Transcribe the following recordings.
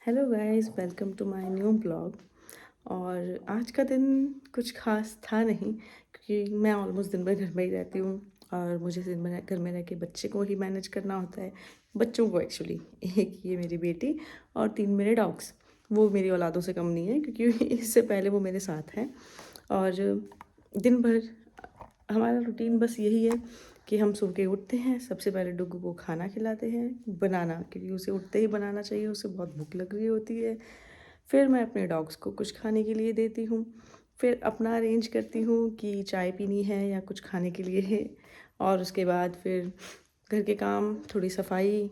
Hello guys, welcome to my new blog. और आज का दिन कुछ खास था नहीं, क्योंकि मैं ऑलमोस्ट दिन भर घर में ही रहती हूँ और मुझे दिन भर घर में रह के बच्चे को ही मैनेज करना होता है। बच्चों को एक्चुअली एक ये मेरी बेटी और 3 मेरे डॉग्स। वो मेरी औलादों से कम नहीं है, क्योंकि इससे पहले वो मेरे साथ हैं। और दिन भर हमारा रूटीन बस यही है कि हम सो के उठते हैं, सबसे पहले डुग्गू को खाना खिलाते हैं, बनाना, क्योंकि उसे उठते ही बनाना चाहिए, उसे बहुत भूख लग रही होती है। फिर मैं अपने डॉग्स को कुछ खाने के लिए देती हूँ। फिर अपना अरेंज करती हूँ कि चाय पीनी है या कुछ खाने के लिए है। और उसके बाद फिर घर के काम, थोड़ी सफाई,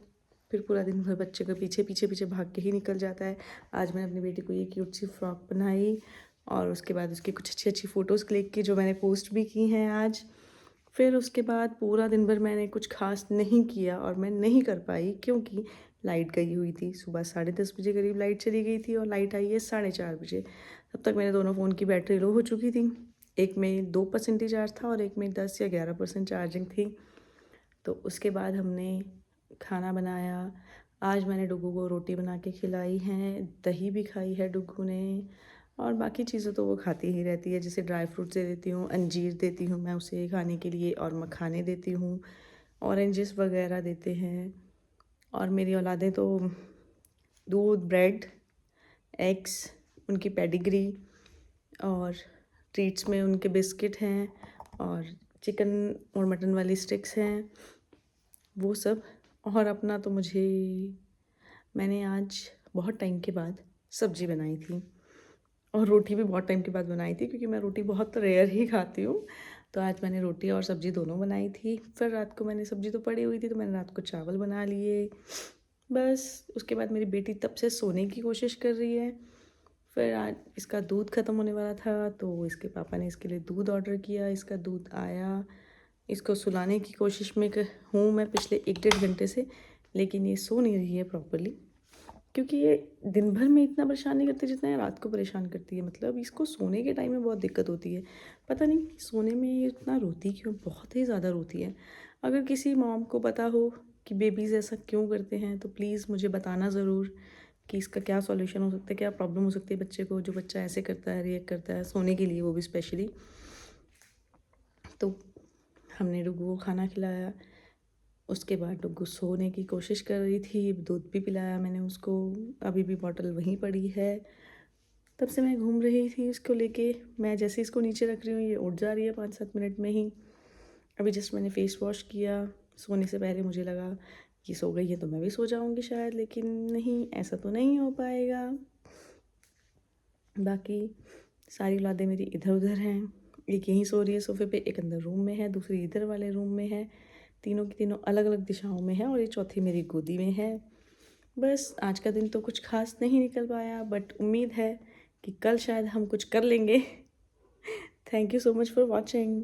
फिर पूरा दिन भर बच्चे के पीछे पीछे पीछे भाग के ही निकल जाता है। आज मैंने अपनी बेटी को ये क्यूट सी फ्रॉक बनाई और उसके बाद उसकी कुछ अच्छी अच्छी फ़ोटोज़ क्लिक की, जो मैंने पोस्ट भी की हैं आज। फिर उसके बाद पूरा दिन भर मैंने कुछ ख़ास नहीं किया और मैं नहीं कर पाई, क्योंकि लाइट गई हुई थी। सुबह 10:30 बजे करीब लाइट चली गई थी और लाइट आई है 4:30 बजे। तब तक मेरे दोनों फ़ोन की बैटरी लो हो चुकी थी। एक में 2% ही चार्ज था और एक में 10 या 11% चार्जिंग थी। तो उसके बाद हमने खाना बनाया। आज मैंने डुग्गू को रोटी बना के खिलाई हैं, दही भी खाई है डुग्गू ने। और बाकी चीज़ें तो वो खाती ही रहती है, जैसे ड्राई फ्रूट्स दे देती हूँ, अंजीर देती हूँ मैं उसे खाने के लिए, और मखाने देती हूँ, ऑरेंजेस वगैरह देते हैं। और मेरी औलादें तो दूध, ब्रेड, एग्स, उनकी पेडिग्री, और ट्रीट्स में उनके बिस्किट हैं और चिकन और मटन वाली स्टिक्स हैं, वो सब। और अपना तो मैंने आज बहुत टाइम के बाद सब्ज़ी बनाई थी और रोटी भी बहुत टाइम के बाद बनाई थी, क्योंकि मैं रोटी बहुत रेयर ही खाती हूँ। तो आज मैंने रोटी और सब्ज़ी दोनों बनाई थी। फिर रात को मैंने सब्ज़ी तो पड़ी हुई थी, तो मैंने रात को चावल बना लिए। बस उसके बाद मेरी बेटी तब से सोने की कोशिश कर रही है। फिर आज इसका दूध ख़त्म होने वाला था, तो इसके पापा ने इसके लिए दूध ऑर्डर किया। इसका दूध आया। इसको सुलाने की कोशिश में हूँ मैं पिछले 1 डेढ़ घंटे से, लेकिन ये सो नहीं रही है प्रॉपरली, क्योंकि ये दिन भर में इतना परेशान नहीं करती जितना ये रात को परेशान करती है। मतलब इसको सोने के टाइम में बहुत दिक्कत होती है। पता नहीं सोने में ये इतना रोती क्यों, बहुत ही ज़्यादा रोती है। अगर किसी मॉम को पता हो कि बेबीज़ ऐसा क्यों करते हैं, तो प्लीज़ मुझे बताना ज़रूर कि इसका क्या सॉल्यूशन हो सकता है, क्या प्रॉब्लम हो सकती है बच्चे को, जो बच्चा ऐसे करता है, रिएक्ट करता है सोने के लिए, वो भी स्पेशली। तो हमने डुग्गू को खाना खिलाया। उसके बाद डुग्गू सोने की कोशिश कर रही थी, दूध भी पिलाया मैंने उसको। अभी भी बॉटल वहीं पड़ी है। तब से मैं घूम रही थी इसको लेके। मैं जैसे इसको नीचे रख रही हूँ, ये उठ जा रही है 5-7 मिनट में ही। अभी जस्ट मैंने फ़ेस वॉश किया। सोने से पहले मुझे लगा कि सो गई है तो मैं भी सो जाऊँगी शायद, लेकिन नहीं, ऐसा तो नहीं हो पाएगा। बाकी सारी औलादें मेरी इधर-उधर हैं। एक यहीं सो रही है सोफ़े पे, एक अंदर रूम में है, दूसरी इधर वाले रूम में है। तीनों की तीनों अलग-अलग दिशाओं में है और ये चौथी मेरी गोदी में है। बस आज का दिन तो कुछ ख़ास नहीं निकल पाया, बट उम्मीद है कि कल शायद हम कुछ कर लेंगे। Thank you so much for watching.